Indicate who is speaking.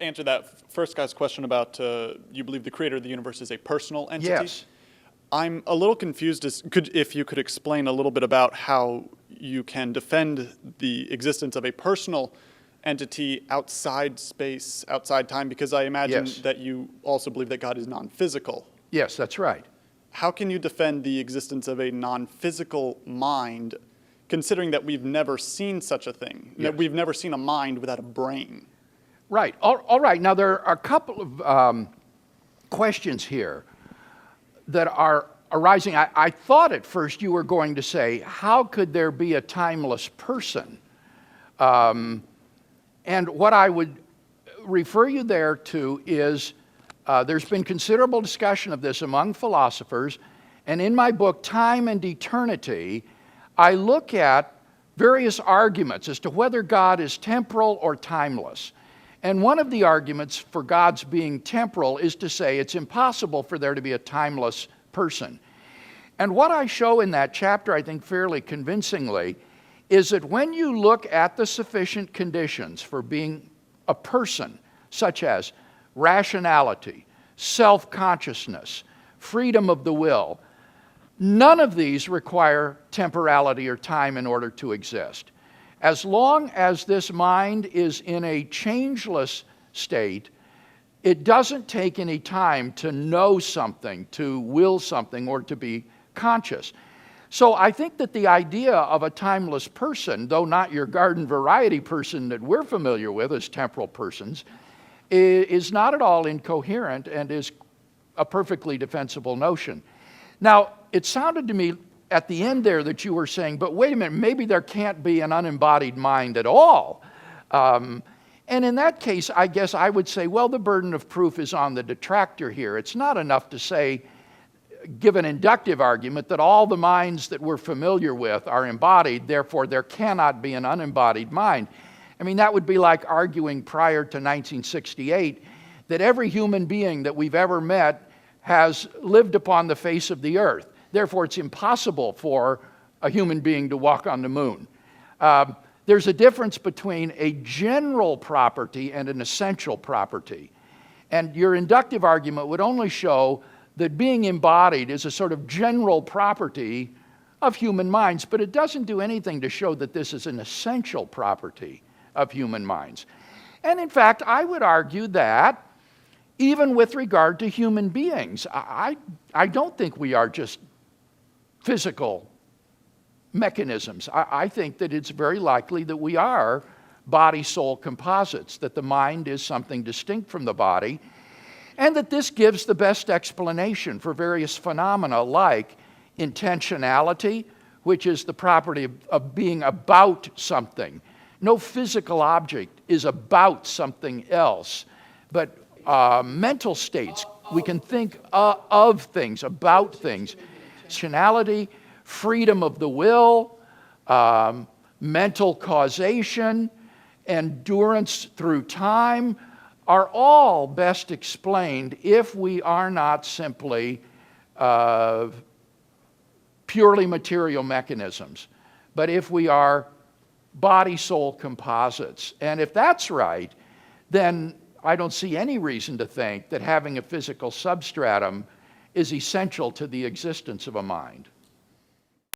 Speaker 1: answer that first guy's question about you believe the creator of the universe is a personal entity?
Speaker 2: Yes.
Speaker 1: I'm a little confused if you could explain a little bit about how you can defend the existence of a personal entity outside space, outside time, because I imagine that you also believe that God is non-physical.
Speaker 2: Yes, that's right.
Speaker 1: How can you defend the existence of a non-physical mind, considering that we've never seen such a thing?
Speaker 2: Yes.
Speaker 1: We've never seen a mind without a brain.
Speaker 2: Right. All right. Now, there are a couple of questions here that are arising. I thought at first you were going to say, how could there be a timeless person? And what I would refer you there to is there's been considerable discussion of this among philosophers, and in my book, Time and Eternity, I look at various arguments as to whether God is temporal or timeless. And one of the arguments for God's being temporal is to say it's impossible for there to be a timeless person. And what I show in that chapter, I think fairly convincingly, is that when you look at the sufficient conditions for being a person, such as rationality, self-consciousness, freedom of the will, none of these require temporality or time in order to exist. As long as this mind is in a changeless state, it doesn't take any time to know something, to will something, or to be conscious. So I think that the idea of a timeless person, though not your garden variety person that we're familiar with as temporal persons, is not at all incoherent and is a perfectly defensible notion. Now, it sounded to me at the end there that you were saying, but wait a minute, maybe there can't be an unembodied mind at all. And in that case, I guess I would say, well, the burden of proof is on the detractor here. It's not enough to say, give an inductive argument that all the minds that we're familiar with are embodied, therefore there cannot be an unembodied mind. I mean, that would be like arguing prior to 1968 that every human being that we've ever met has lived upon the face of the earth. Therefore, it's impossible for a human being to walk on the moon. There's a difference between a general property and an essential property. And your inductive argument would only show that being embodied is a sort of general property of human minds, but it doesn't do anything to show that this is an essential property of human minds. And in fact, I would argue that even with regard to human beings, I don't think we are just physical mechanisms. I think that it's very likely that we are body-soul composites, that the mind is something distinct from the body, and that this gives the best explanation for various phenomena like intentionality, which is the property of being about something. No physical object is about something else, but mental states, we can think of things, about things. Intentionality, freedom of the will, mental causation, endurance through time, are all best explained if we are not simply purely material mechanisms, but if we are body-soul composites. And if that's right, then I don't see any reason to think that having a physical substratum is essential to the existence of a mind.